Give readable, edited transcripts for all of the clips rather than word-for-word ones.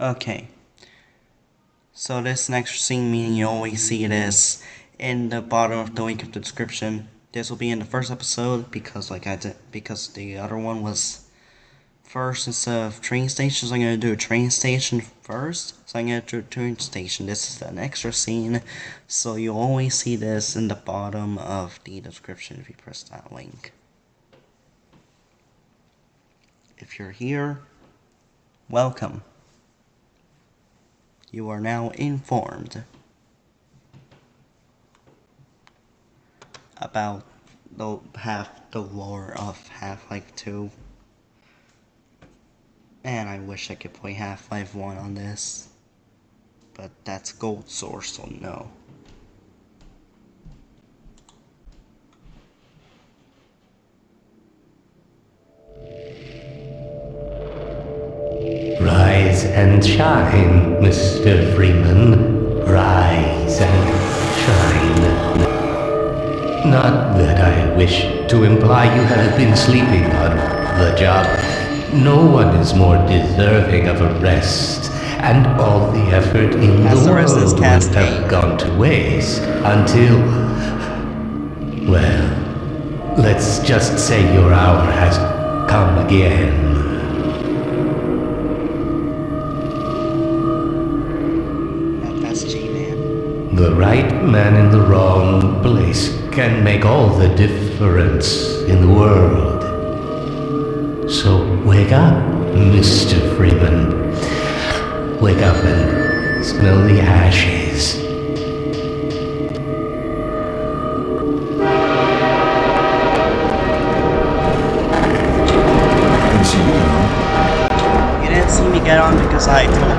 Okay, so this next scene, meaning you always see this in the bottom of the link of the description. This will be in the first episode because because the other one was first instead of train station, so I'm gonna do a train station first. So I'm gonna do a train station. This is an extra scene, so you always see this in the bottom of the description if you press that link. If you're here, welcome. You are now informed about the lore of Half-Life 2. Man, I wish I could play Half-Life 1 on this. But that's Gold Source, so no. Rise and shine, Mr. Freeman. Rise and shine. Not that I wish to imply you have been sleeping on the job. No one is more deserving of a rest, and all the effort in the world would have gone to waste until... well, let's just say your hour has come again. That's G-Man. The right man in the wrong place can make all the difference in the world. So wake up, Mr. Freeman. Wake up and smell the ashes. You didn't see me get on because I told you.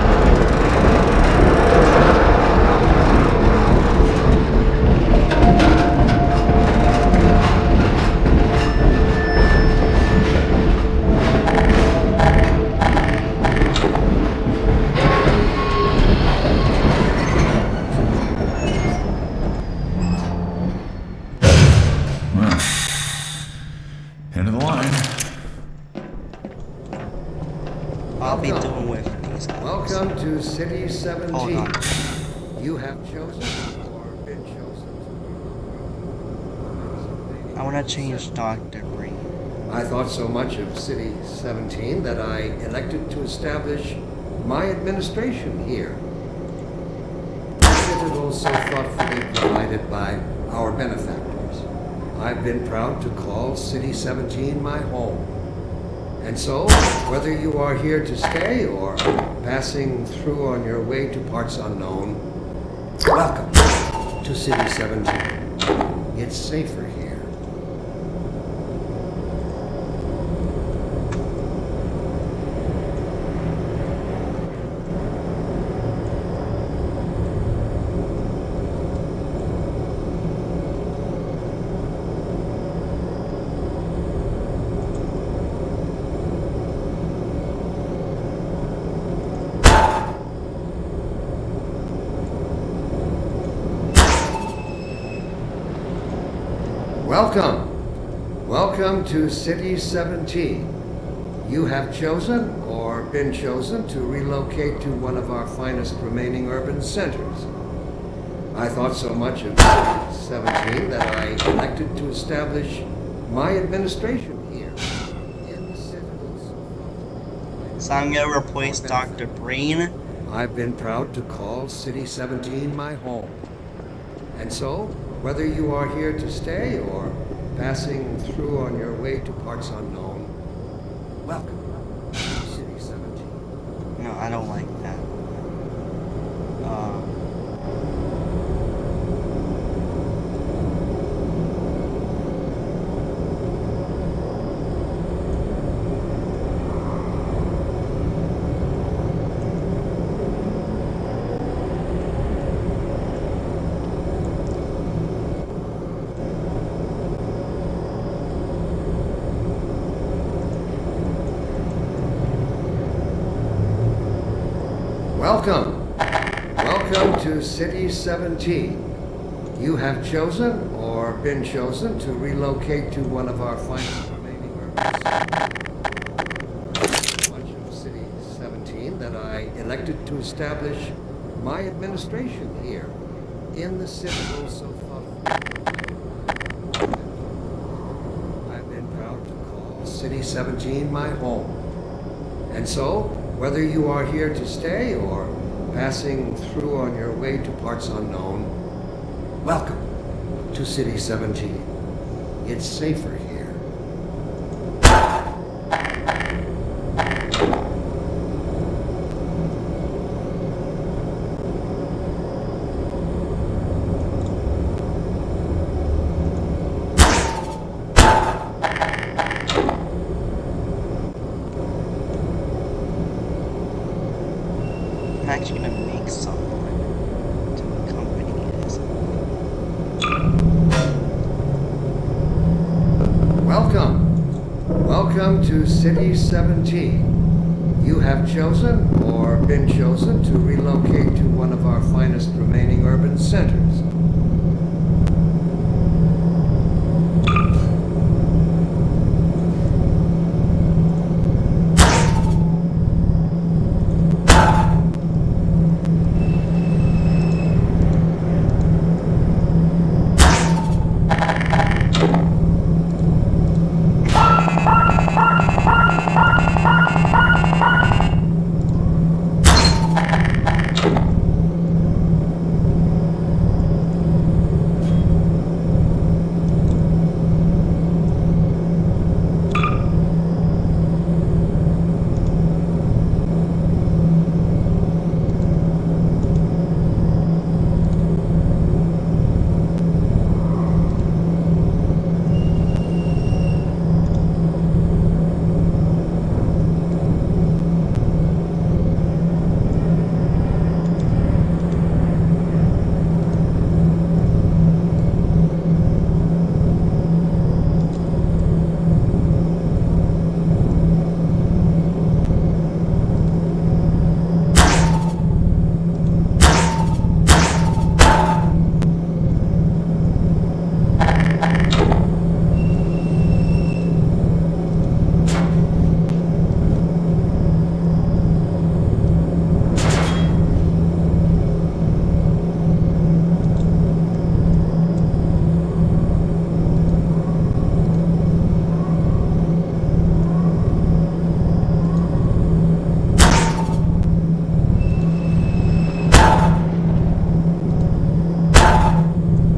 End of the line. I'll be doing with these guys. Welcome to City 17. Hold on. You have chosen or been chosen. I want to change Dr. Breen. I thought so much of City 17 that I elected to establish my administration here. The citadel so thoughtfully provided by our benefactors. I've been proud to call City 17 my home. And so, whether you are here to stay or passing through on your way to parts unknown, welcome to City 17. It's safer here. Welcome. Welcome to City 17. You have chosen or been chosen to relocate to one of our finest remaining urban centers. I thought so much of City 17 that I elected to establish my administration here in the citadels. So I'm going to replace Dr. Breen. I've been proud to call City 17 my home. And so, whether you are here to stay or passing through on your way to parts unknown, welcome to City 17. No, I don't like that. Welcome. Welcome to City 17. You have chosen or been chosen to relocate to one of our finest remaining urban centers. Much of City 17 that I elected to establish my administration here in the city. Also I've been proud to call City 17 my home. And so, whether you are here to stay or passing through on your way to parts unknown, welcome to City 17. It's safer here. I'm actually gonna make someone to accompany this. Welcome. Welcome to City 17. You have chosen or been chosen to relocate to one of our finest remaining urban centers.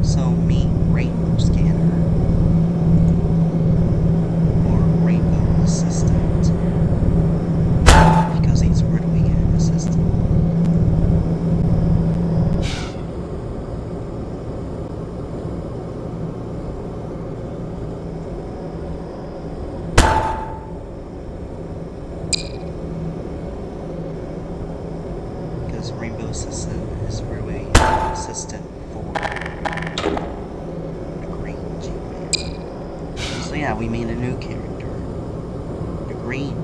So meet Rainbow Scanner or Rainbow Assistant because he's really an assistant. Because Rainbow Assistant is really an assistant for the Green G-Man. So yeah, we made a new character. The Green,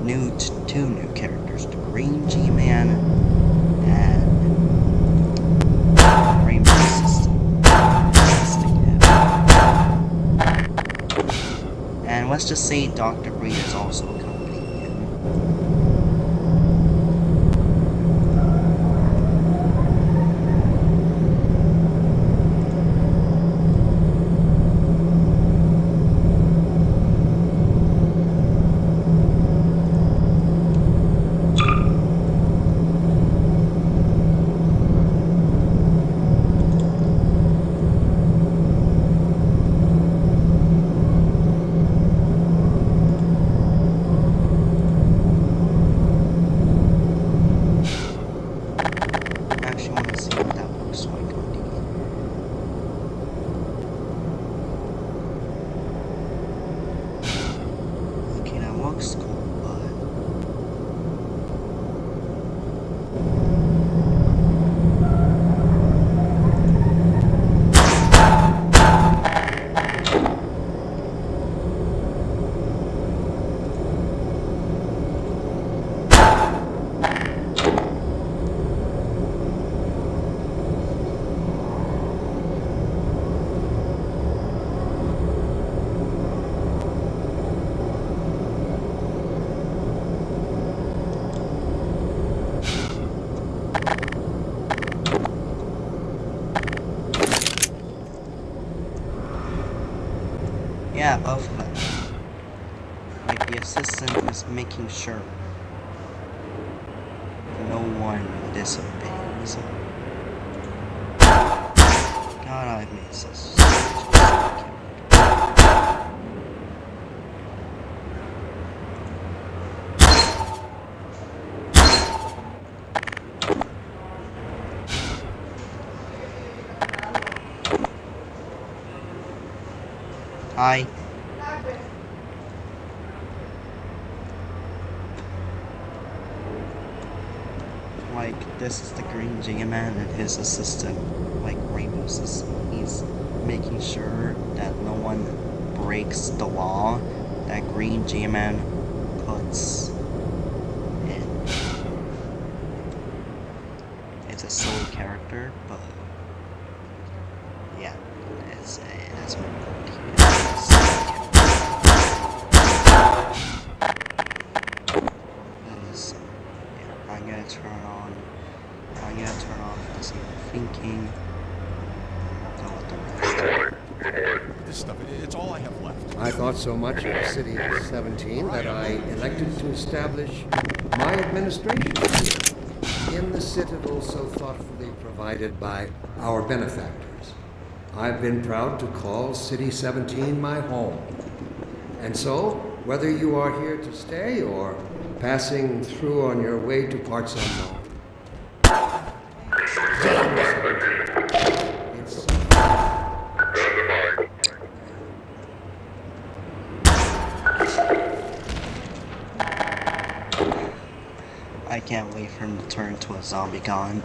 two new characters. The Green G-Man and Rainbow Assistant. And let's just say Dr. Green is also accompanying him. Yeah, both of them. Like, the assistant is making sure no one disobeys. God, I've made such. Hi. Like, this is the green G-Man and his assistant, like, Rainbow System. He's making sure that no one breaks the law that green G-Man puts in. It's a silly character, but yeah, that's what he is. Yeah, I'm gonna turn off this thinking. I'll go with the rest. This stuff, it's all I have left. I thought so much of City 17 that I elected to establish my administration here in the citadel so thoughtfully provided by our benefactors. I've been proud to call City 17 my home. And so, whether you are here to stay or passing through on your way to parts unknown, it's I can't wait for him to turn into a zombie con.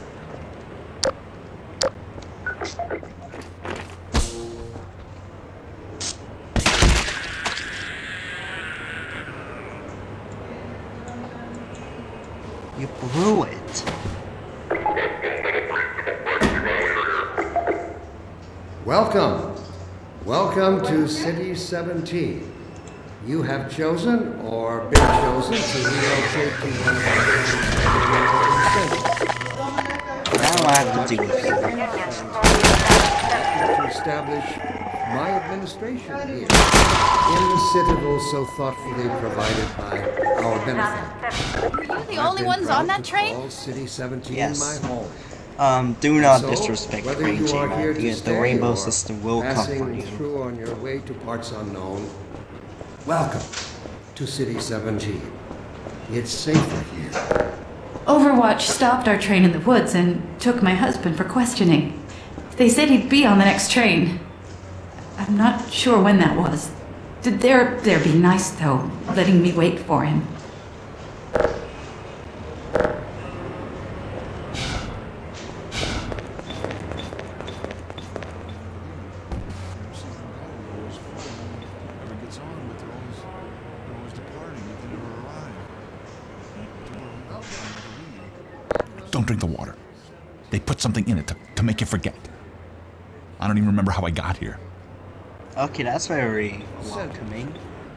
You blew it. welcome. Welcome to City 17. You have chosen or been chosen to relocate to one of our centers. Now I have to deal with you. To establish my administration here in the citadel so thoughtfully provided by our benefactors. Were you the only ones on that train? Call City 17 Yes. my home. Do not So, disrespect whether Green you are G-Man, here to because the stay Rainbow or System will passing comfort you. through on your way to parts unknown, welcome to City 17. It's safer here. Overwatch stopped our train in the woods and took my husband for questioning. They said he'd be on the next train. I'm not sure when that was. They're be nice, though, letting me wait for him. Don't drink the water. They put something in it to make you forget. I don't even remember how I got here. Okay, that's very welcoming.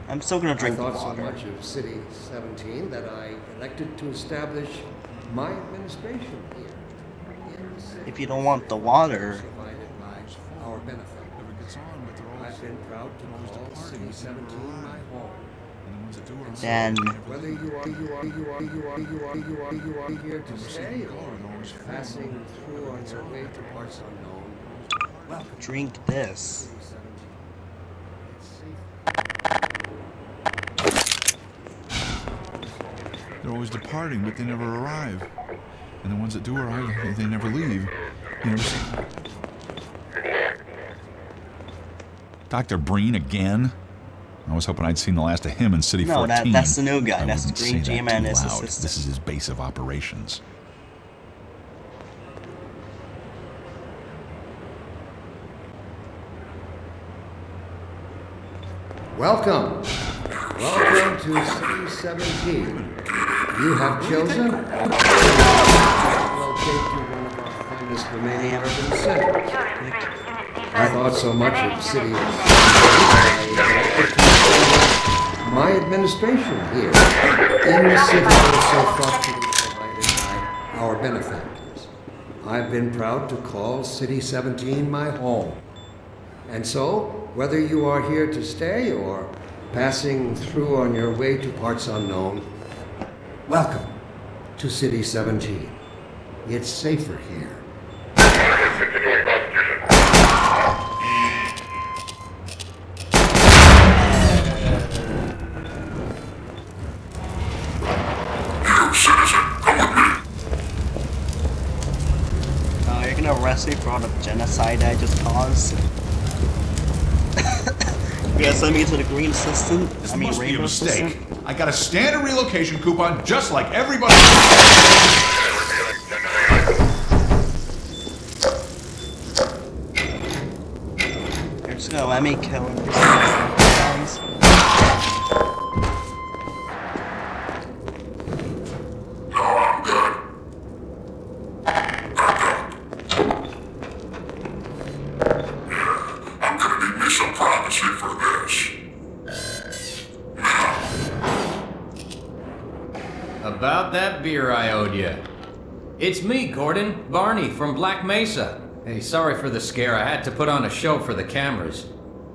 I'm still gonna drink the I thought water. so much of City 17 that I elected to establish my administration here. in the city If you don't want the water, provided by our benefactors. I've been proud to call City 17 my home. then Whether you are here to stay or passing through on your way to parts unknown, welcome drink this. to City 17. They're always departing, but they never arrive. And the ones that do arrive, they never leave. You never see. Dr. Breen again? I was hoping I'd seen the last of him in City No, 14. that's the new guy. I That's the wouldn't Green say that G-Man, too his loud. assistant. This is his base of operations. Welcome. Welcome to City 17. You have chosen to locate to one of our finest remaining urban centers. I thought so much of City 17. My administration here in the city is so thoughtfully provided by our benefactors. I've been proud to call City 17 my home. And so, whether you are here to stay or passing through on your way to parts unknown, welcome to City 17. It's safer here. You're gonna arrest me for all the genocide I just caused? You're gonna send me to the green assistant? This I mean, must be a rainbow mistake. assistant? I got a standard relocation coupon just like everybody. You're just gonna let me kill him for some About that beer I owed you. It's me, Gordon. Barney from Black Mesa. Hey, sorry for the scare. I had to put on a show for the cameras.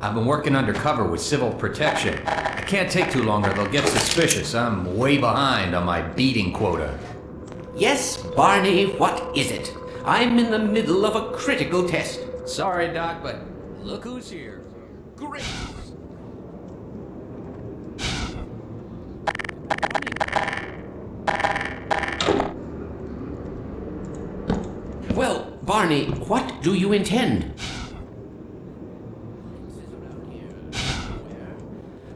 I've been working undercover with civil protection. I can't take too long or they'll get suspicious. I'm way behind on my beating quota. Yes, Barney, what is it? I'm in the middle of a critical test. Sorry, Doc, but look who's here. Great! Well, Barney, what do you intend?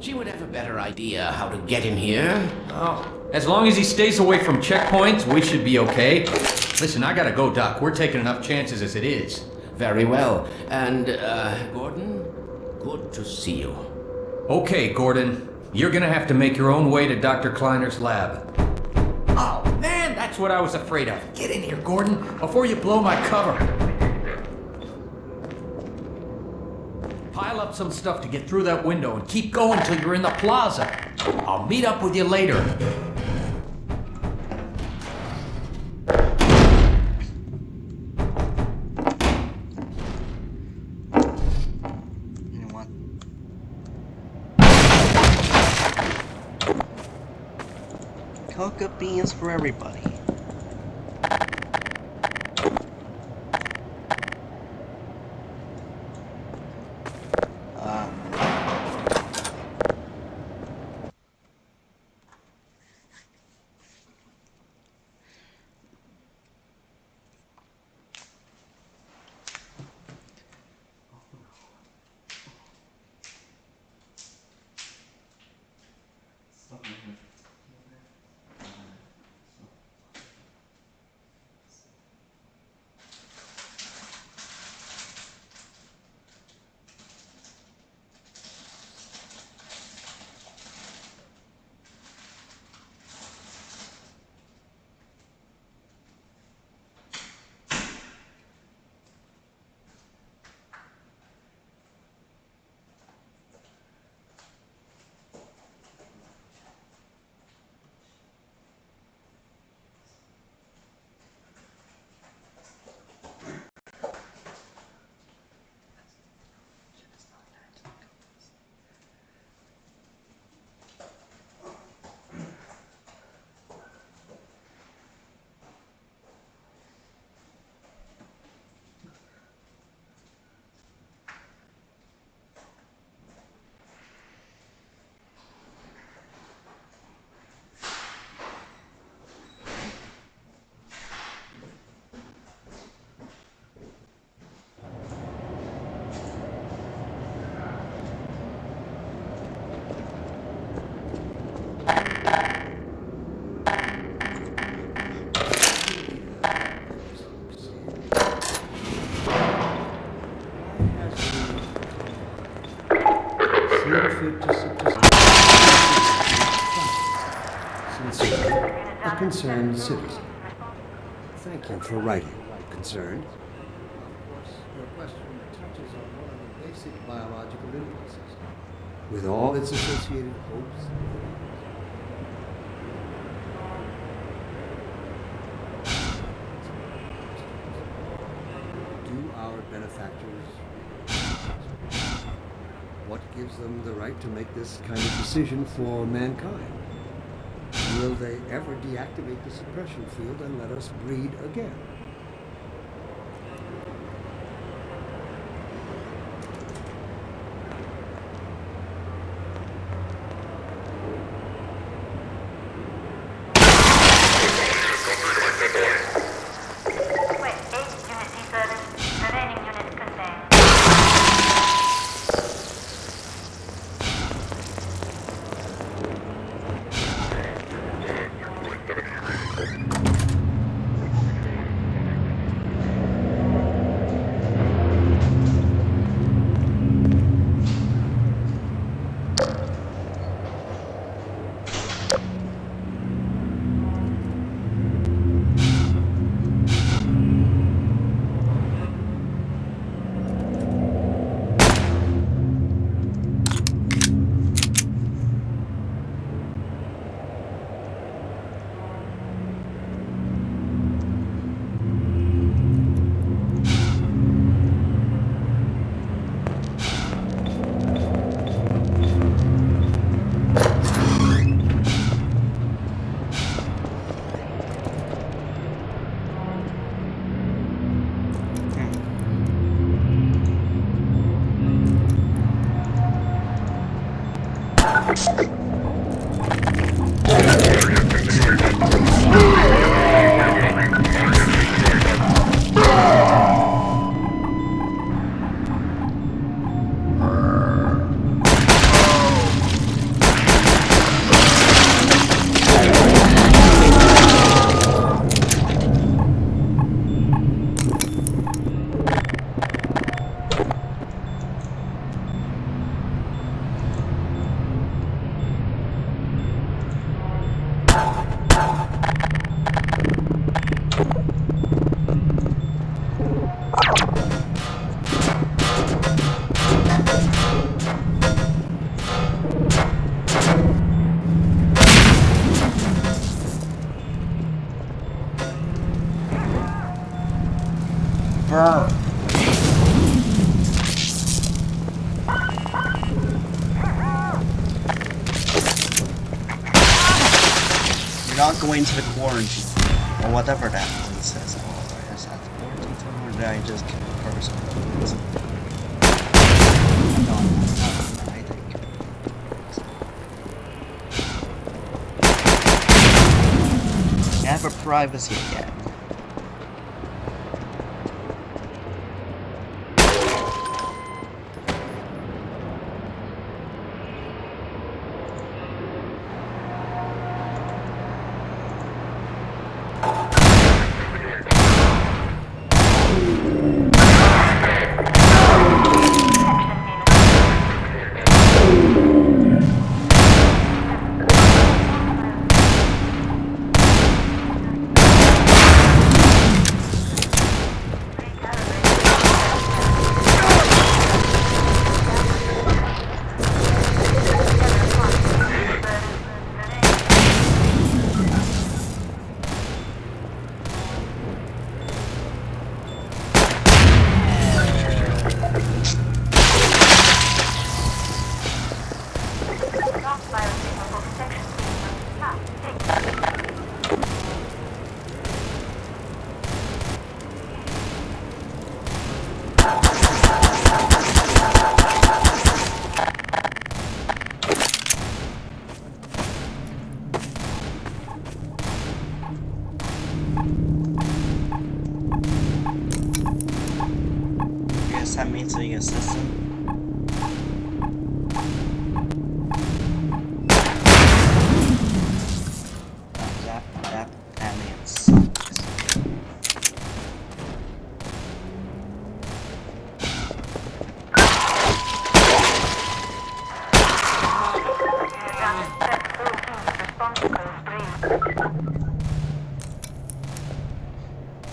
She would have a better idea how to get him here. Oh, as long as he stays away from checkpoints, we should be okay. Listen, I gotta go, Doc. We're taking enough chances as it is. Very well. And, Gordon, good to see you. Okay, Gordon. You're gonna have to make your own way to Dr. Kleiner's lab. Oh, man, that's what I was afraid of. Get in here, Gordon, before you blow my cover. Pile up some stuff to get through that window and keep going till you're in the plaza. I'll meet up with you later. You know what? Coca beans for everybody. Sincerely, a concerned citizen. Thank you for writing. Concerned. Of course, your question touches on one of the basic biological impulses, with all its associated hopes. Do our benefactors What gives them the right to make this kind of decision for mankind? Will they ever deactivate the suppression field and let us breed again? Brr. You're not going to the quarantine, or whatever that one says. Oh, is that the quarantine zone, or did I just kill the person? No, I think. Never privacy again. Guess that means the assistant. That means.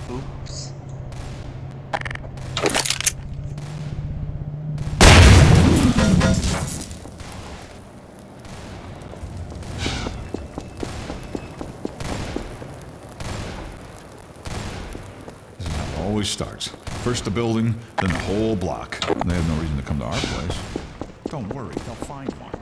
Oops. This is how it always starts. First the building, then the whole block. They have no reason to come to our place. Don't worry, they'll find one.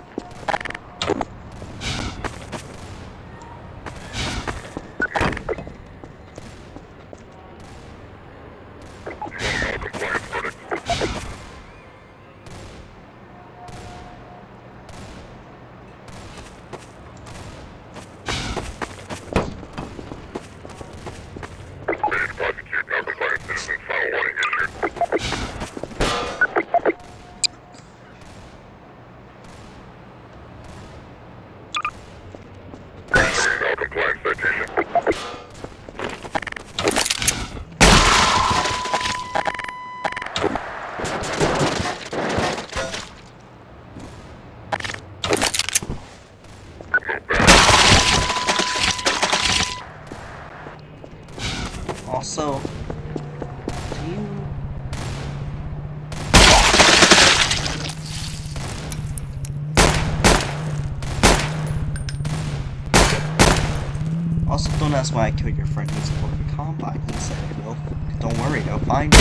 Also, do you... Also, don't ask why I killed your friend. He's for the combine. He said, well, don't worry, they'll find you.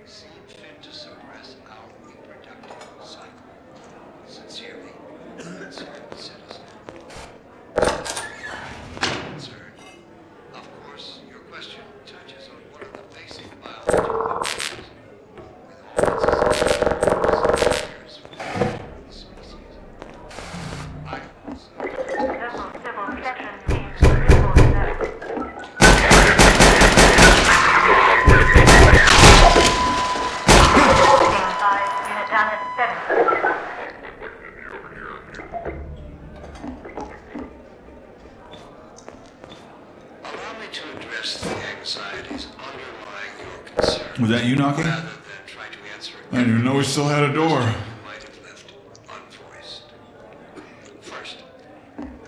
Seem fit to suppress our reproductive cycle. Sincerely, concerned citizen. Concern. Of course, your question touches on one of the basic biological issues. With all its years for the species. I allow me to address the anxieties underlying your concern. Was that you knocking? Rather than try to answer I didn't even know we still had a door. you might have left unvoiced. First,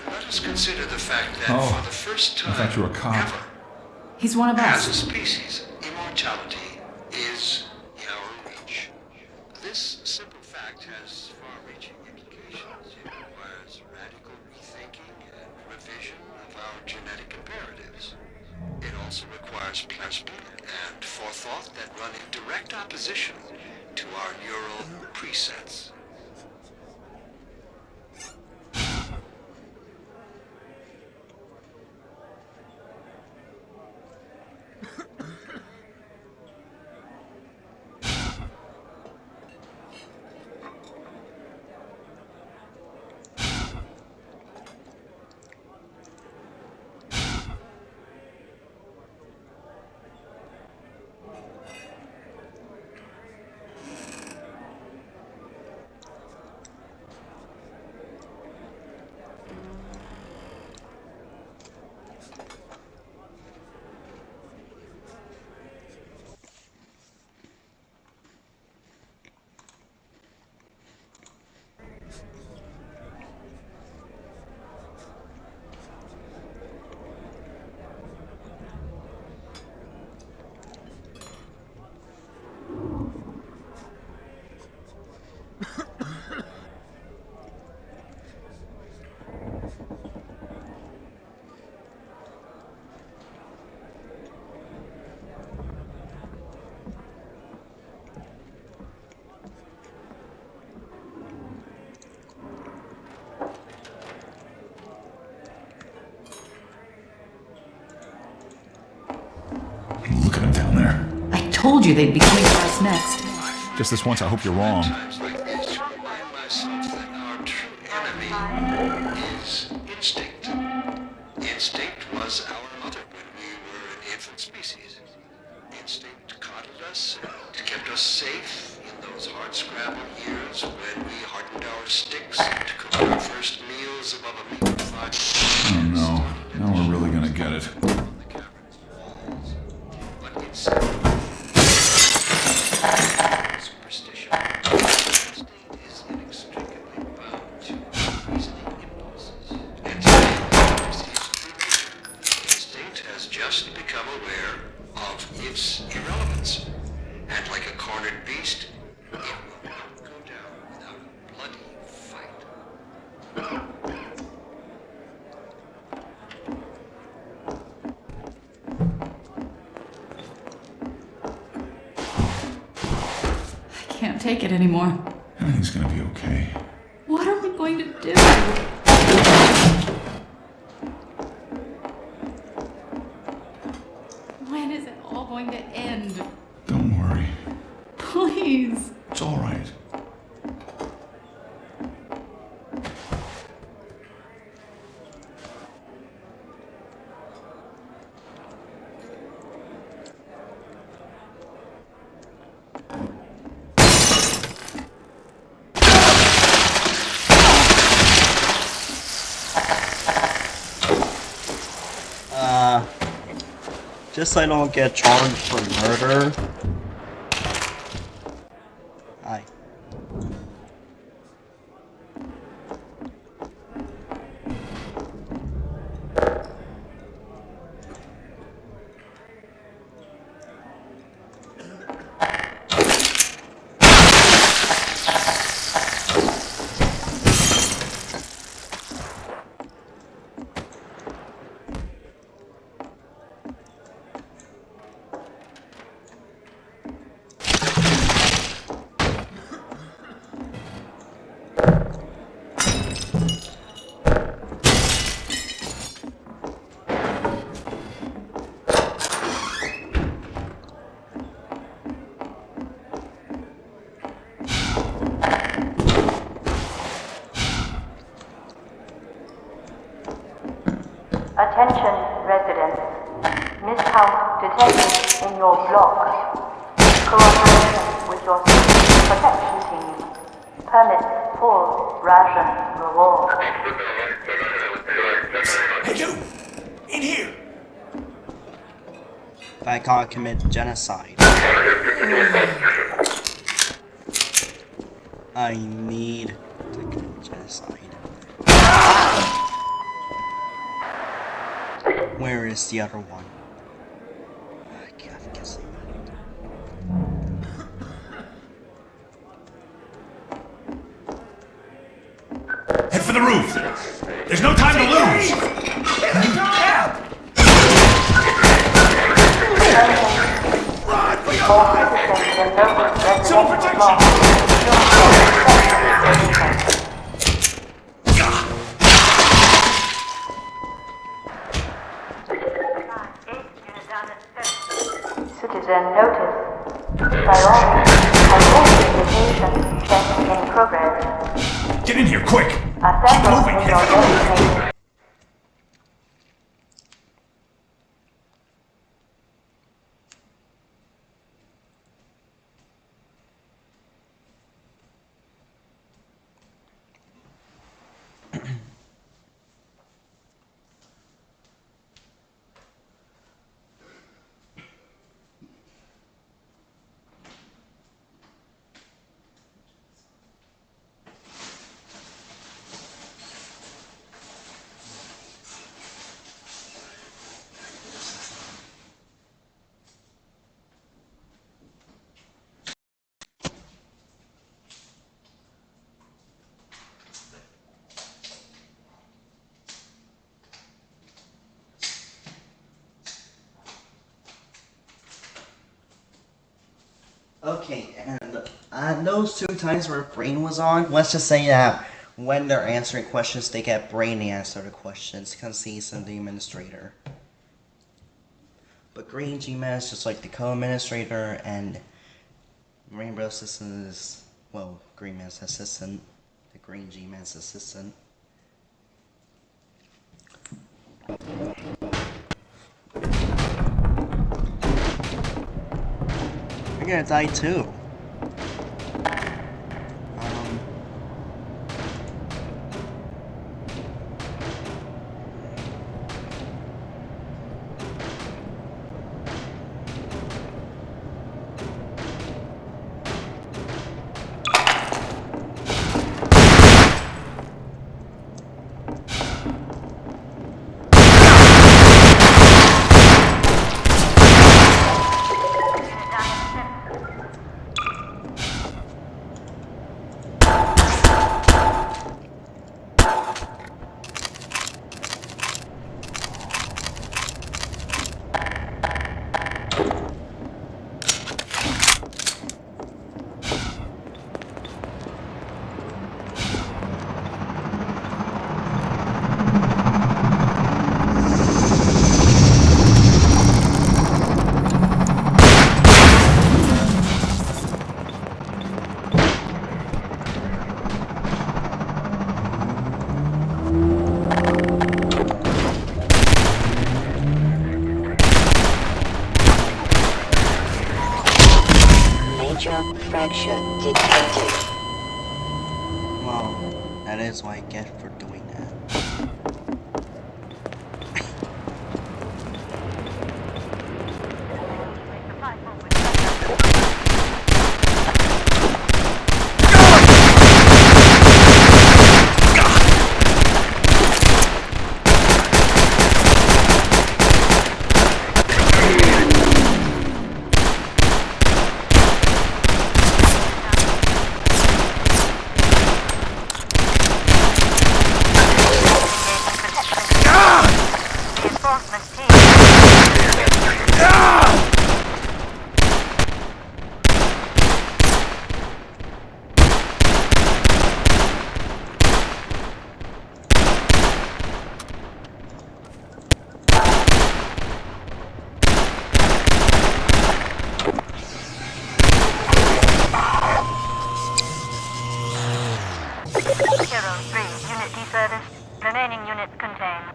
let us consider the fact that Oh, for the first time I thought you were a cop. ever, He's one of as a us. species, immortality is in our reach. This simple fact has far-reaching implications. It requires radical rethinking and revision of our genetic imperatives. It also requires plasma and forethought that run in direct opposition to our neural presets. Look at him down there. I told you they'd be coming for us next. Just this once, I hope you're wrong. Times like this to remind myself that our true enemy is instinct. Instinct was our mother when we were an infant species. Instinct coddled us and kept us safe in those hard-scrabble years when we hardened our sticks to cook our first meals above a meat fire. Oh no. Now we're really gonna get it. On the cavern's walls. But instinct. Superstition. Instinct is inextricably bound to reasoning impulses. Instinct has just become aware of its irrelevance. And like a cornered beast, it will not go down without a bloody fight. I can't take it anymore. Everything's gonna be okay. What are we going to do? When is it all going to end? Don't worry. Please. It's all right. Just so I don't get charged for murder. Hi. Attention, residents. Miscount detected in your block. Cooperation with your citizen protection team. Permits full ration reward. Hey, you! In here! If I can't commit genocide. I need to commit genocide. Where is the other one? I can't guess it. Head for the roof! There's no time to lose! All citizens and local residential blocks. Citizen notice. Priority. Identification check in progress. Get in here, quick! Assemble moving, in head your for the roof. destination. Okay, and those 2 times where brain was on, let's just say that when they're answering questions, they get brain to answer the questions, because he's the administrator. But Green G-Man is just like the co-administrator, and Rainbow Assistant is, well, Green Man's assistant. The Green G-Man's assistant. You're gonna die too. Fracture detected. Well, that is what I get for doing that. Remaining units contained.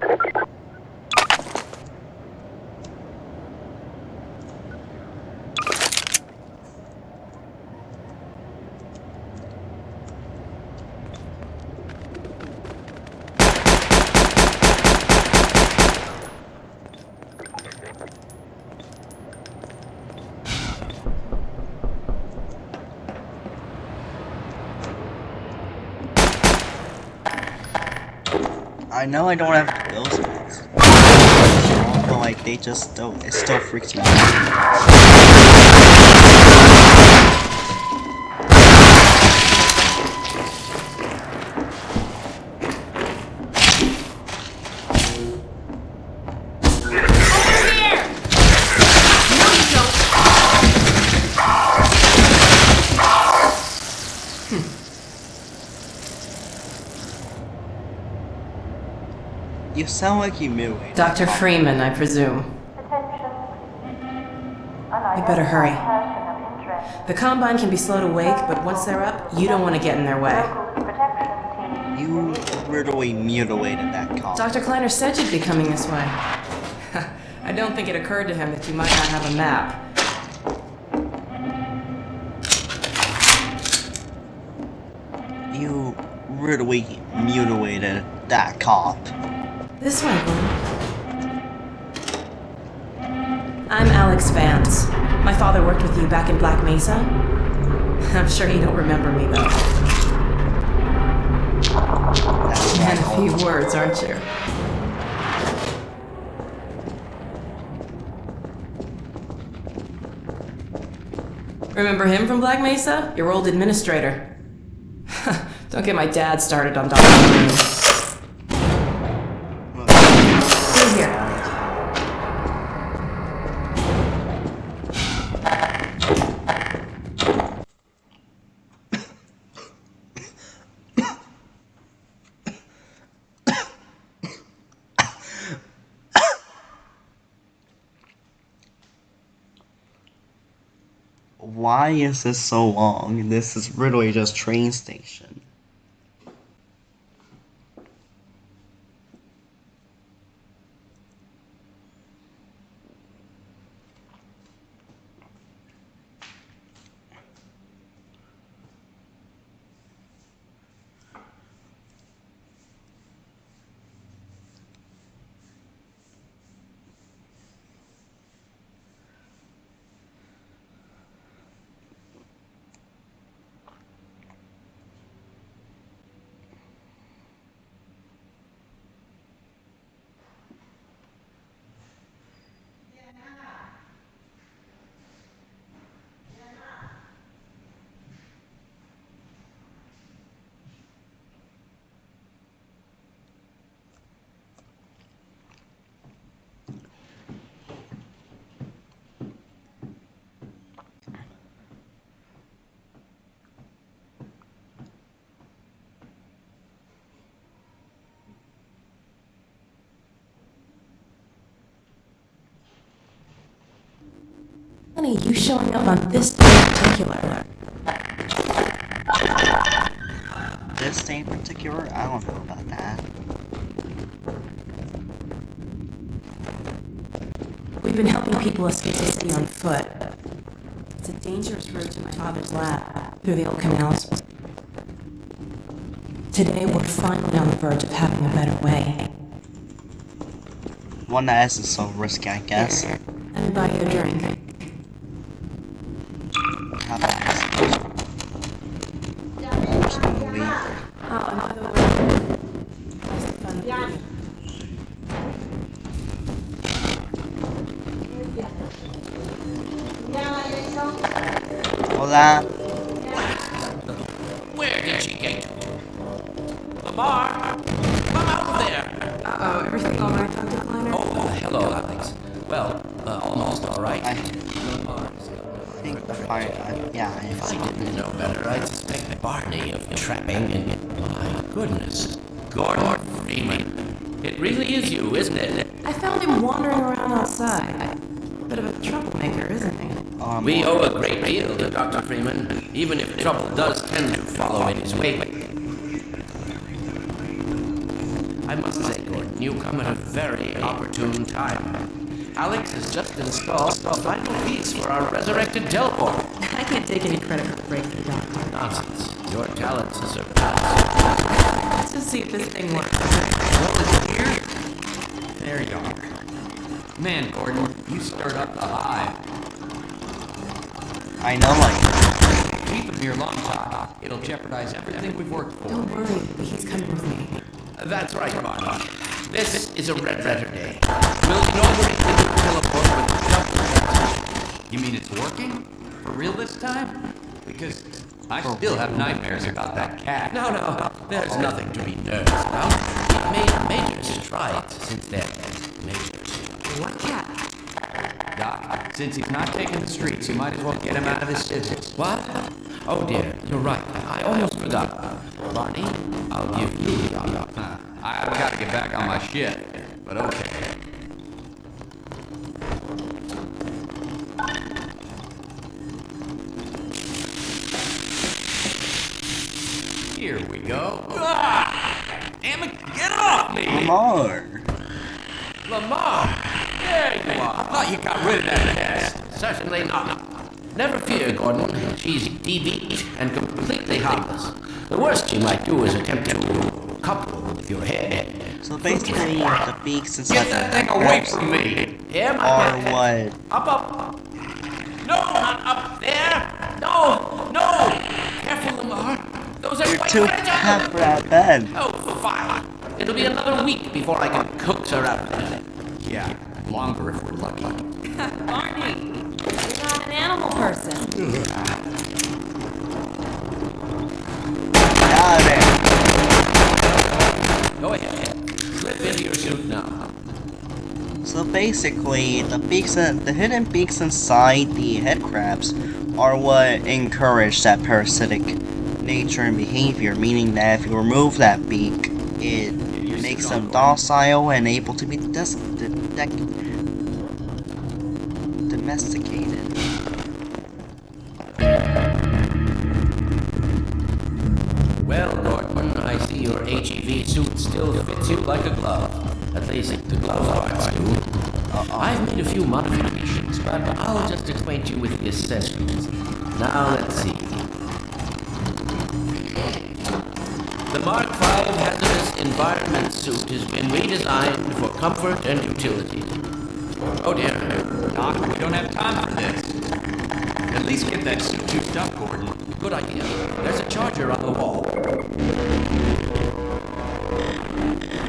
I know I don't have those ones, but like they just still, it still freaks me out. You sound like you knew it. Dr. Freeman, I presume. You better hurry. The Combine can be slow to wake, but once they're up, you don't want to get in their way. You brutally mutilated that cop. Dr. Kleiner said you'd be coming this way. I don't think it occurred to him that you might not have a map. You brutally mutilated that cop. This way, Glenn. I'm Alex Vance. My father worked with you back in Black Mesa. I'm sure you don't remember me, though. Man, a few words, aren't you? Remember him from Black Mesa? Your old administrator. Don't get my dad started on Dr. Freeman. Through here. Why is this so long? This is literally just train station. Funny, you showing up on this day in particular. This day in particular, I don't know about that. We've been helping people escape the city on foot. It's a dangerous route to my father's lab, through the old canals. Today, we're finally on the verge of having a better way. One that isn't so risky, I guess. And buy you a drink. Not that risky. I'm just gonna leave. Oh, and by the way, nice to finally meet you. Hola. Where did she get to? Lamar! Come out there! Uh-oh, everything all right, Dr. Kleiner? Oh, hello, Alex. Well, almost all right. I think the fire died. Yeah, If I didn't know better, I'd suspect Barney of trapping and... My goodness. Gordon Freeman. It really is you, isn't it? I found him wandering around outside. Bit of a troublemaker, isn't he? We owe a great deal to Dr. Freeman, even if trouble does tend to follow in his wake. I must say, Gordon, you come at a very opportune time. Alex has just installed the final piece for our resurrected teleport. I can't take any credit for the breakthrough, Doctor. Nonsense. Your talents are surpassed. Let's just see if this thing works. Well, it's here. There you are. Man, Gordon, you stirred up the hive. I know, like, Keep him here long time. It'll jeopardize everything we've worked for. Don't worry, he's coming with me. That's right, Barney. This is a red letter day. We'll inaugurate the new teleport with double. You mean it's working? For real this time? Because I still have nightmares about that cat. No, there's nothing to be nervous about. We've made major strides since then. Major. What cat? Doc, since he's not taking the streets, you might as well get him out of this business. What? Oh dear, you're right. I almost forgot. Barney, I'll give you the honor. I've got to get back on my shit, but okay. Here we go. Ah! Damn it, get off me! Lamar. Lamar! There you are. I thought you got rid of that ass. Certainly not. Never fear, Gordon. She's DV and completely harmless. The worst she might do is attempt to couple with your head. So basically, the beaks inside Get that thing away from me! Here, my are man. what? Up. No, not up there. No. Careful, Lamar. Those are You're white too friends. fat for that bed. Oh, fire. It'll be another week before I can coax her out of there. Yeah, longer if we're lucky. Barney, you're not an animal person. Get out of there. Go ahead. Slip into your suit now. So basically, the hidden beaks inside the head crabs are what encourage that parasitic nature and behavior, meaning that if you remove that beak, it makes them docile and able to be domesticated. your HEV suit still fits you like a glove. At least the glove parts do. I've made a few modifications, but I'll just acquaint you with the accessories. Now let's see. The Mark V hazardous environment suit has been redesigned for comfort and utility. Oh dear. Doc, we don't have time for this. At least get that suit juiced up, Gordon. Good idea. There's a charger on the wall.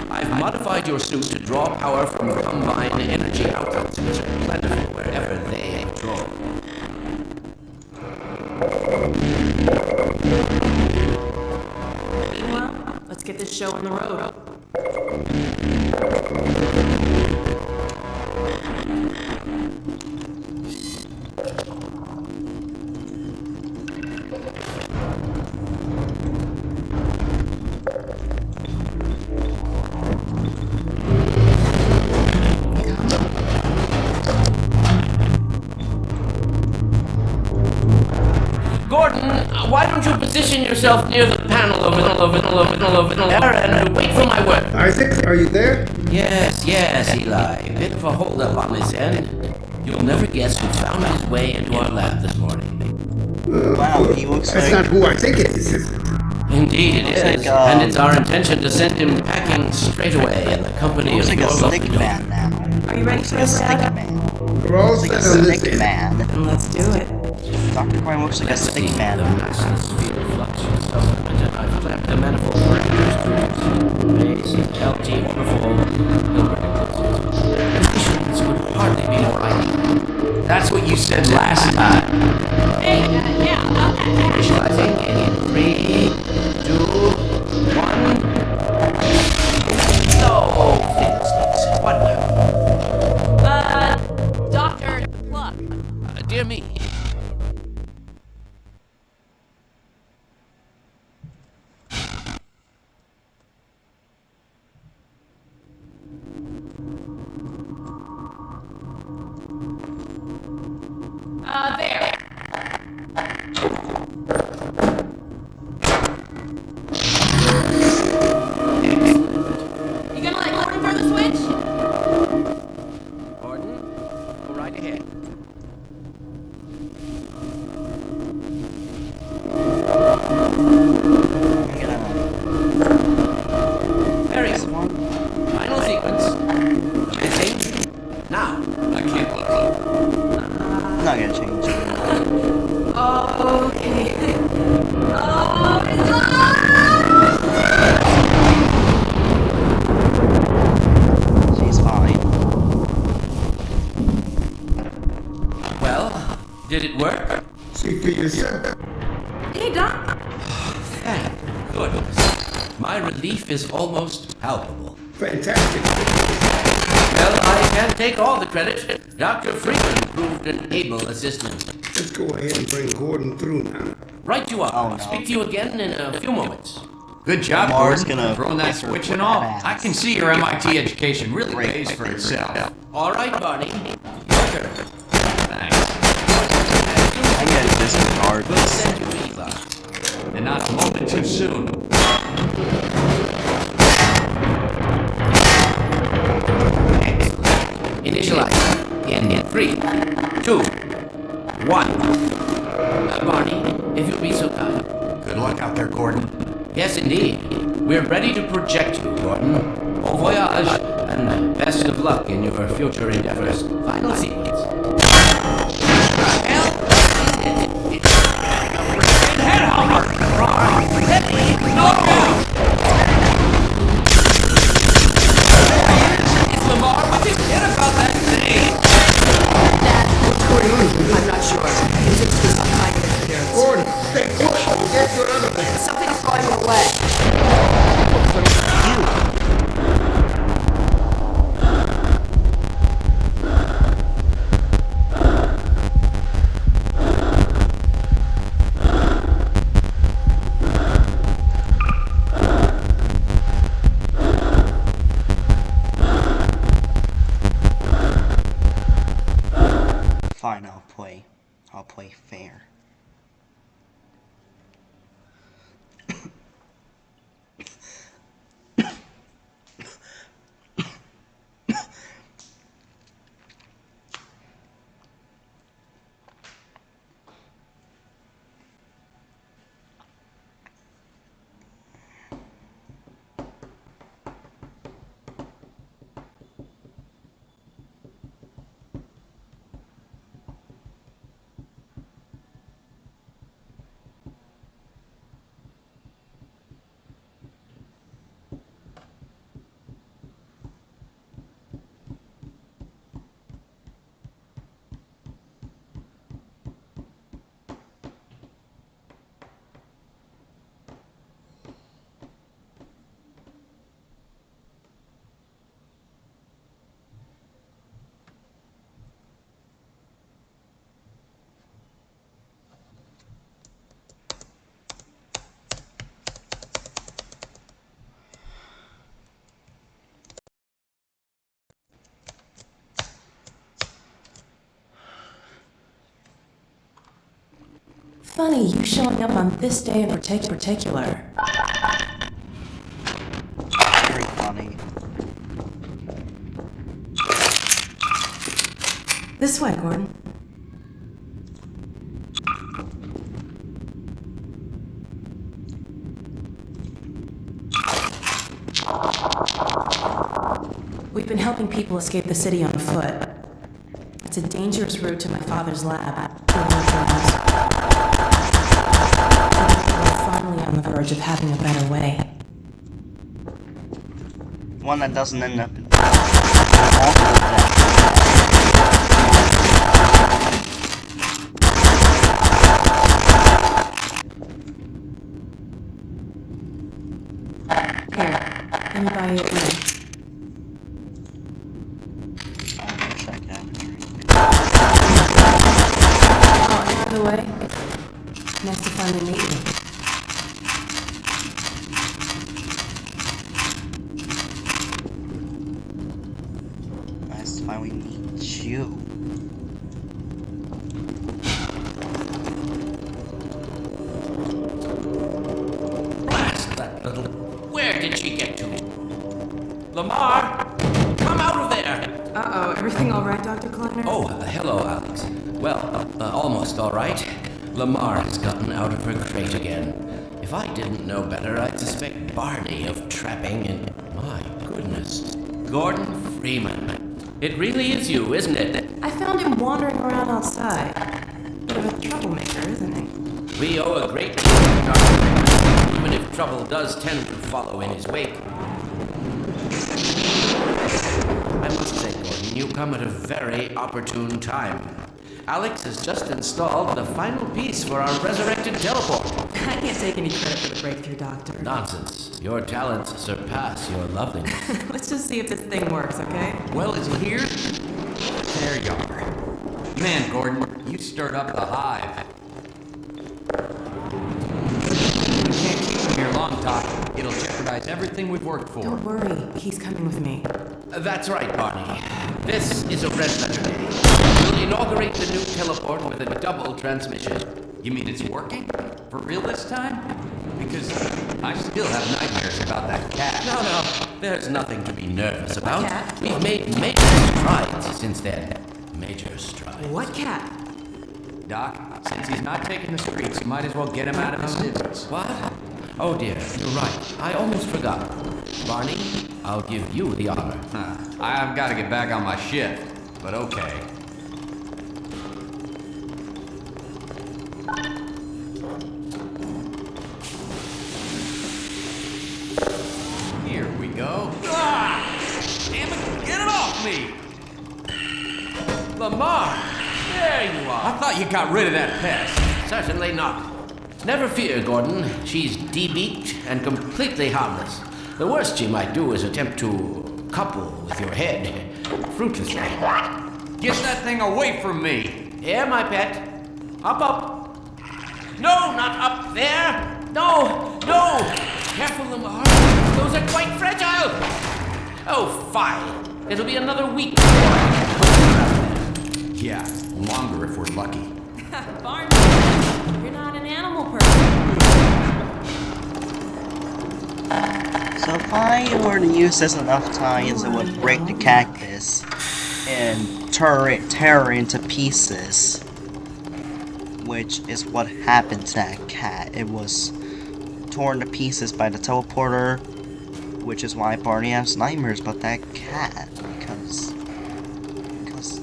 I've modified your suit to draw power from combined energy outlets, which are plentiful wherever they patrol. Meanwhile, let's get this show on the road. Gordon, why don't you position yourself near the panel over there and wait for my word? Isaac, are you there? Yes, Eli. A bit of a holdup on this end. You'll never guess who found his way into our lab this morning. Wow, he looks That's like... not who I think it is. Indeed it Looks is, like, and it's our intention to send him packing straight away in the company Looks of like a your stick lovely man now. Are you ready Looks for like a this, stick Dad? man. We're all Looks like set a on this stick end. man. Then let's do it. Dr. Quine looks like a stick The man. massless field fluxes supplement, and I've clamped the manifold parameters to base, LT, orbifold, Hilbert eclipses. Conditions could hardly be more ideal. That's what you said last time. Hey, yeah, Initializing in 3, 2, 1. No, fiddlesticks. What now? Doctor, look. Dear me. There. You gonna let Gordon throw the switch? Gordon, go right ahead. I'm gonna... Very good. Final sequence. Commencing. Now. I can't look. I'm not gonna change it. Okay. She's fine. Well, did it work? See for yourself. Hey, Doc. Thank goodness. My relief is almost palpable. Fantastic. Well, I can't take all the credit. Dr. Freeman proved an able assistant. Let's go ahead and bring Gordon through now. Right you are. Oh, no. I'll speak to you again in a few moments. Good job, Mars Gordon. gonna Throwing that kick her switch and all. ass. I can see your MIT education really Great. pays for itself. All right, Barney. Your turn. Thanks. I'm gonna disregard We'll this. send you Eva. And not a moment too soon. Initialize. In 3, 2, 1. Barney, if you'll be so kind. Good luck out there, Gordon. Yes, indeed. We're ready to project you, Gordon. Bon voyage, and best of luck in your future endeavors. Final sequence. Hell, it's Lamar. What did you get about that thing? I'm not sure. It seems to be some kind of interference. Gordon, stay put. Get to another thing. Something's going away. Fine, I'll play fair. Funny, you showing up on this day in particular. Very funny. This way, Gordon. We've been helping people escape the city on foot. It's a dangerous route to my father's lab. We're finally on the verge of having a better way. One that doesn't end up in multiple deaths. Here, let me buy you a drink. Check out. Oh, and by the way, nice to finally meet you. Nice to finally meet you. Blast that little... Where did she get to? Lamar! Come out of there! Uh-oh, everything all right, Dr. Kleiner? Oh, hello, Alex. Well, almost all right. Lamar has gotten out of her crate again. If I didn't know better, I'd suspect Barney of trapping and... My goodness. Gordon Freeman. It really is you, isn't it? I found him wandering around outside. Bit of a troublemaker, isn't he? We owe a great deal to Dr. Freeman, even if trouble does tend to follow in his wake. I must say, Gordon, you come at a very opportune time. Alex has just installed the final piece for our resurrected teleport. I can't take any credit for the breakthrough, Doctor. Nonsense. Your talents surpass your loveliness. Let's just see if this thing works, okay? Well, is he here? There you are. Man, Gordon, you stirred up the hive. We can't keep him here long, Doc. It'll jeopardize everything we've worked for. Don't worry, he's coming with me. That's right, Barney. This is a red letter day. We'll inaugurate the new teleport with a double transmission. You mean it's working? For real this time? Because I still have nightmares about that cat. No, there's nothing to be nervous about. What cat? We've made major strides since then. Major strides. What cat? Doc, since he's not taking the streets, you might as well get him out of his business. What? Oh dear, you're right. I almost forgot. Barney, I'll give you the honor. I've got to get back on my shift, but okay. Here we go. Ah! Damn it, get it off me! Lamar! There you are. I thought you got rid of that pest. Certainly not. Never fear, Gordon. She's debeaked and completely harmless. The worst she might do is attempt to couple with your head. Fruitlessly. Get that thing away from me! Here, my pet. Up. No, not up there! No! Careful, Lamar. Those are quite fragile! Oh, fine. It'll be another week before I... Yeah, longer if we're lucky. Barney, you're not an animal person. So if I were to use this enough times, it would break the cactus and tear her into pieces. Which is what happened to that cat. It was torn to pieces by the teleporter, which is why Barney has nightmares about that cat, because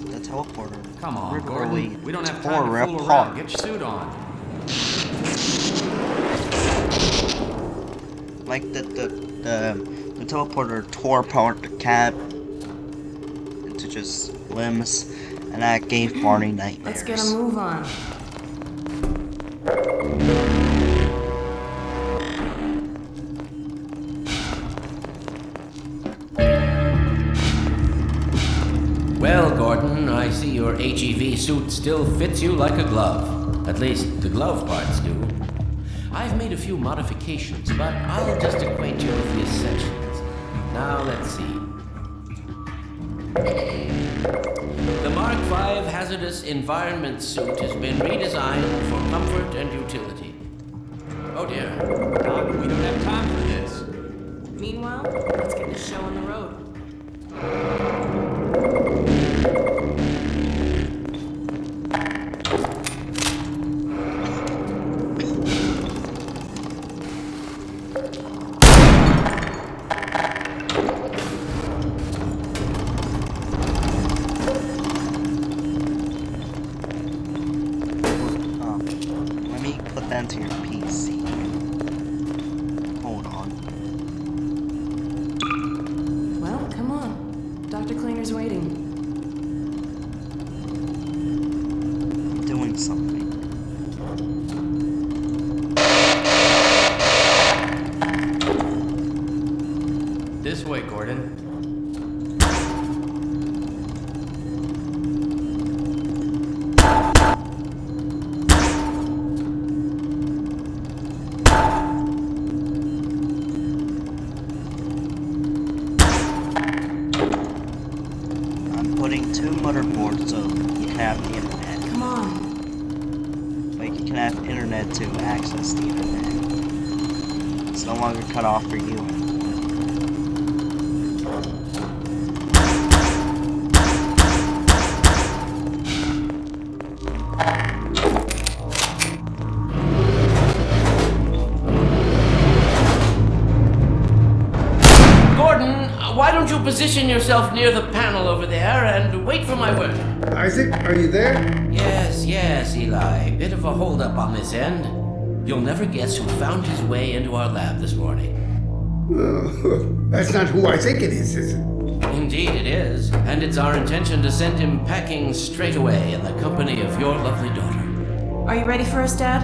the teleporter Come on, literally Gordon. We don't have tore time her to fool apart. around. Get your suit on. Like the teleporter tore apart the cat into just limbs, and that gave Barney nightmares. Let's get a move on. Well, Gordon, I see your HEV suit still fits you like a glove. At least, the glove parts do. I've made a few modifications, but I'll just acquaint you with the essentials. Now, let's see. The Mark 5 hazardous environment suit has been redesigned for comfort and utility. Oh dear. Doc, we don't have time for this. Meanwhile, let's get this show on the road. Let me put that into your PC. Hold on. Well, come on. Dr. Klinger's waiting. I'm doing something. This way, Gordon. I'm putting 2 motherboards so you can have the internet. Come on. Like you can have internet to access the internet. It's no longer cut off for you. Gordon, why don't you position yourself near the panel over there and wait for my word? Isaac, are you there? Yes, yes, Eli. Bit of a holdup on this end. You'll never guess who found his way into our lab this morning. That's not who I think it is it? Indeed it is, and it's our intention to send him packing straight away in the company of your lovely daughter. Are you ready for us, Dad?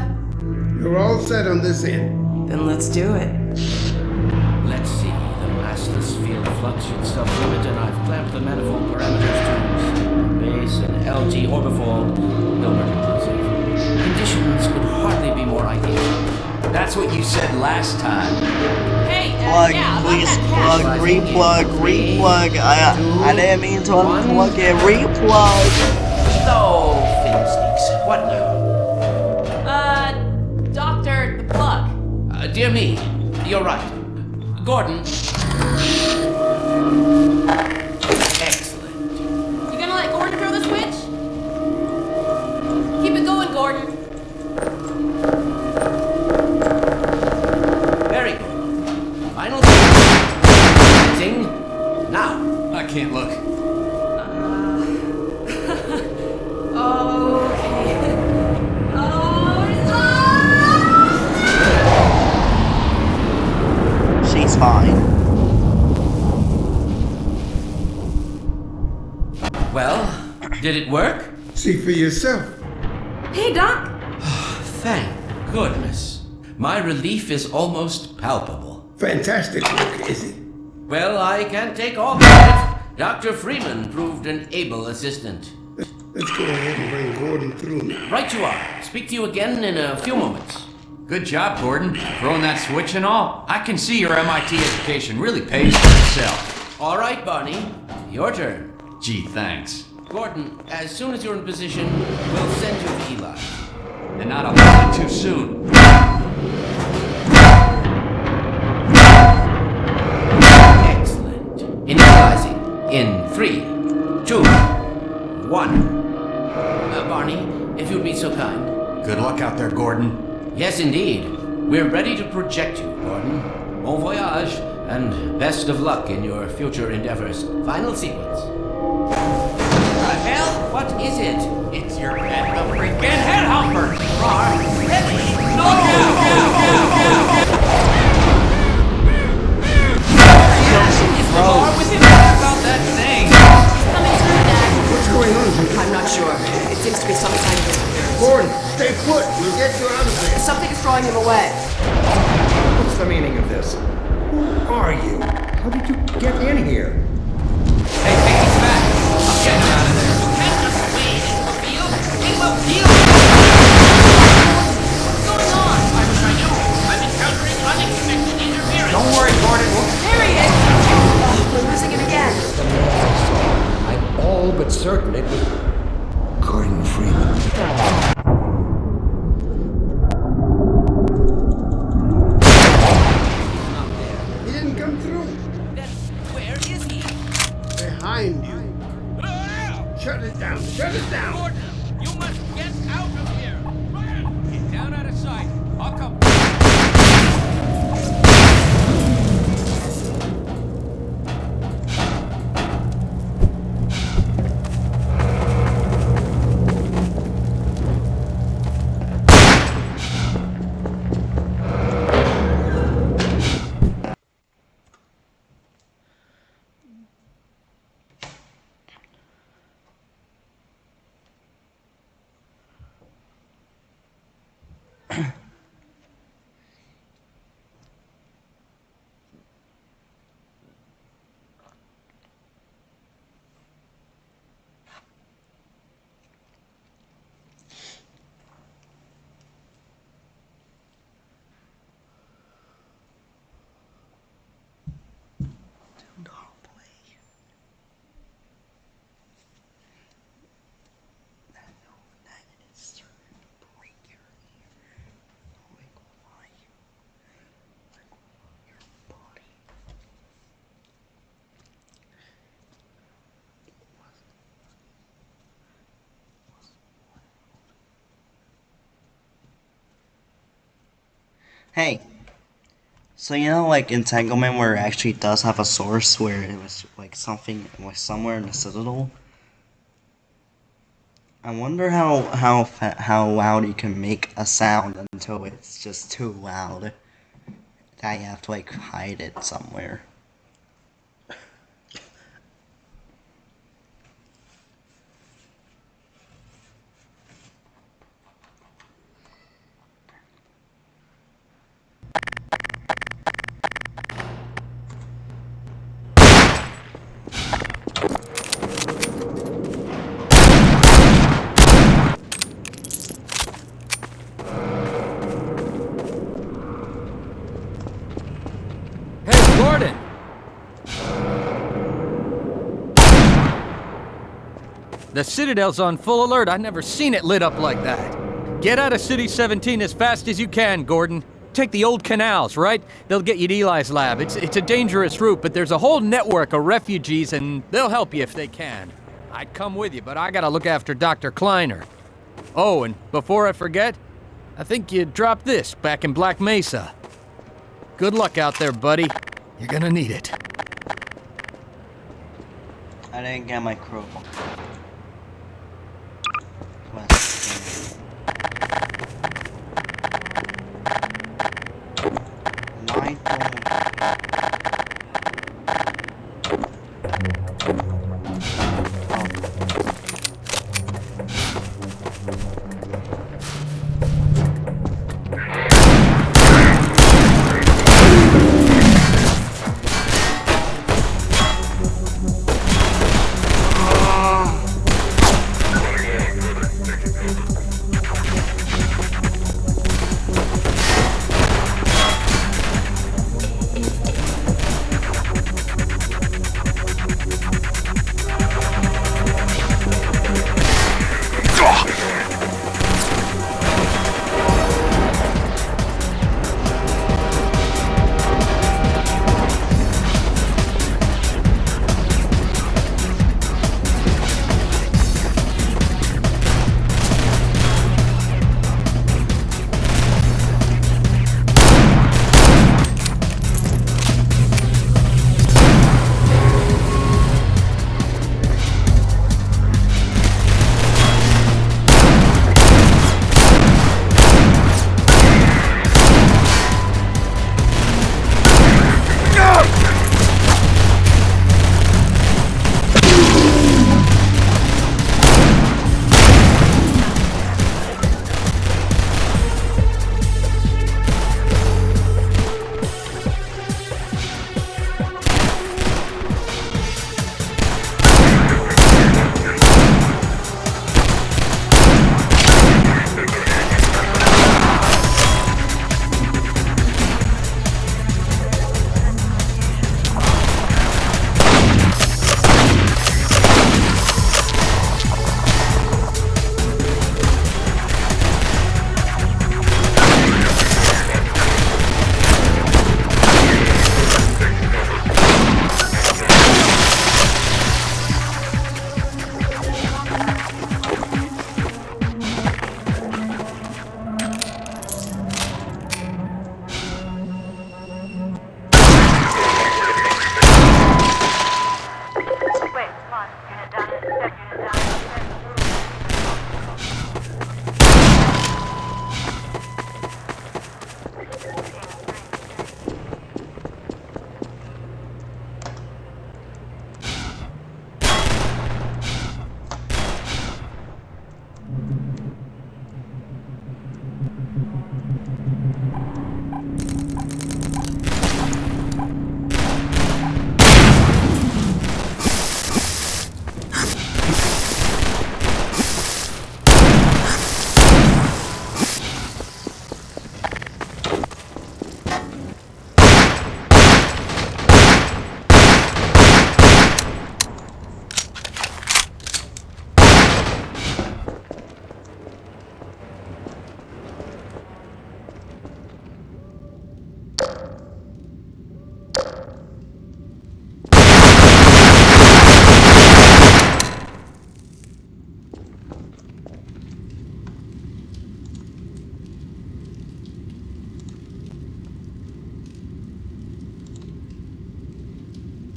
You're all set on this end. Then let's do it. Let's see, the massless field flux should self-limit, and I've clamped the manifold parameters to base and LT orbifold, Hilbert inclusive. Conditions could hardly be more ideal. That's what you said last time. Hey, Plug, please plug, replug. I didn't mean to unplug it. Replug. So, fiddlesticks, what now? Doctor, the plug. Dear me, you're right. Gordon. Excellent. You gonna let Gordon throw the switch? Keep it going, Gordon. Very good. Final thing. Now. I can't look. Okay. She's fine. Well, did it work? See for yourself. Hey, Doc. Thank goodness. My relief is almost palpable. Fantastic work, is it? Well, I can't take all credit. Dr. Freeman proved an able assistant. Let's go ahead and bring Gordon through now. Right you are. Speak to you again in a few moments. Good job, Gordon. Throwing that switch and all. I can see your MIT education really pays for itself. All right, Barney. Your turn. Gee, thanks. Gordon, as soon as you're in position, we'll send you to Eli. And not a moment too soon. Excellent. Initializing in 3, 2, 1. Barney, if you'd be so kind. Good luck out there, Gordon. Yes, indeed. We're ready to project you, Gordon. Bon voyage, and best of luck in your future endeavors. Final sequence. The hell? What is it? It's your head, the freaking headhumper! Rar, really? No! Is Rar with him? About that thing! Coming through, Dad. What's going on here? I'm not sure. It seems to be some kind of interference. Gordon, stay put. We'll get you out of there. Something is drawing him away. What's the meaning of this? Who are you? How did you get in here? Hey, take these back! I'm getting out of there! Can't just wait in the field. He will heal. What's going on? I wish I knew. I'm encountering unexpected interference. Don't worry, Gordon. There he is. Oh, we're losing it again. I'm all but certain it was... Gordon Freeman. He didn't come through. Then where is he? Behind you. Shut it down. Shut it down. Gordon, you must get out of here. Get down out of sight. I'll come. Hey, so you know, like entanglement, where it actually does have a source, where it was like something was somewhere in the citadel. I wonder how loud you can make a sound until it's just too loud that you have to like hide it somewhere. Hey, Gordon! The Citadel's on full alert. I've never seen it lit up like that. Get out of City 17 as fast as you can, Gordon. Take the old canals, right? They'll get you to Eli's lab. It's a dangerous route, but there's a whole network of refugees, and they'll help you if they can. I'd come with you, but I gotta look after Dr. Kleiner. Oh, and before I forget, I think you dropped this back in Black Mesa. Good luck out there, buddy. You're gonna need it. I didn't get my crow.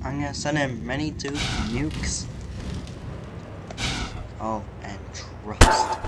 I'm gonna send in many dude nukes. Oh, and trust me.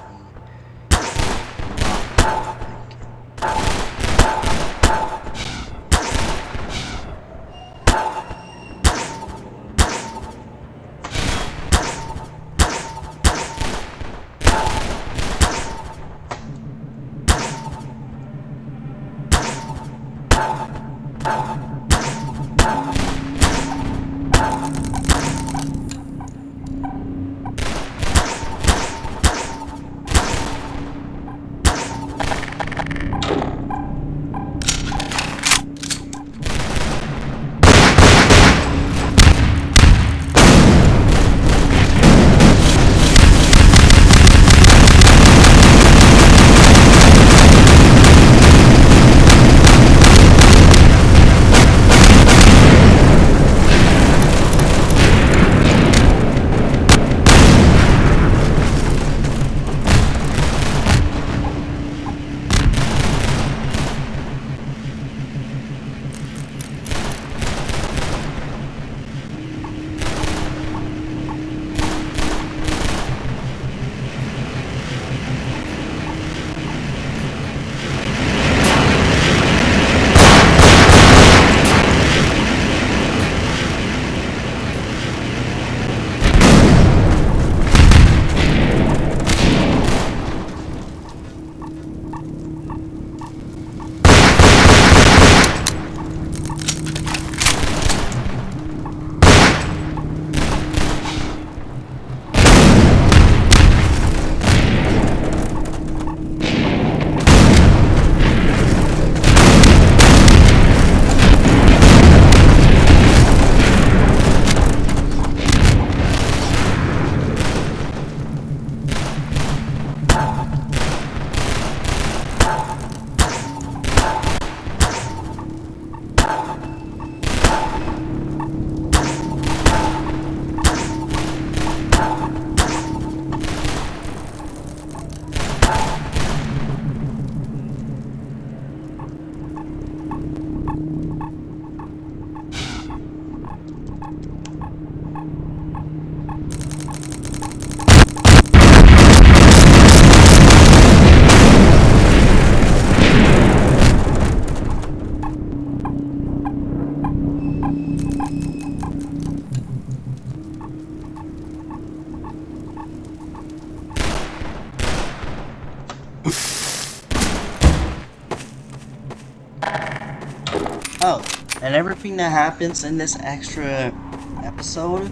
Oh, and everything that happens in this extra episode,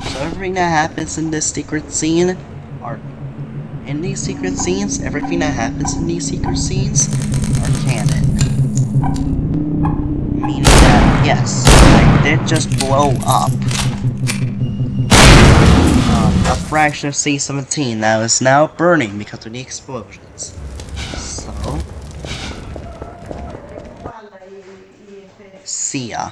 so everything that happens in this secret scene, are in these secret scenes, everything that happens in these secret scenes are canon. Meaning that, yes, I did just blow up a fraction of C-17 that is now burning because of the explosions. So, see ya.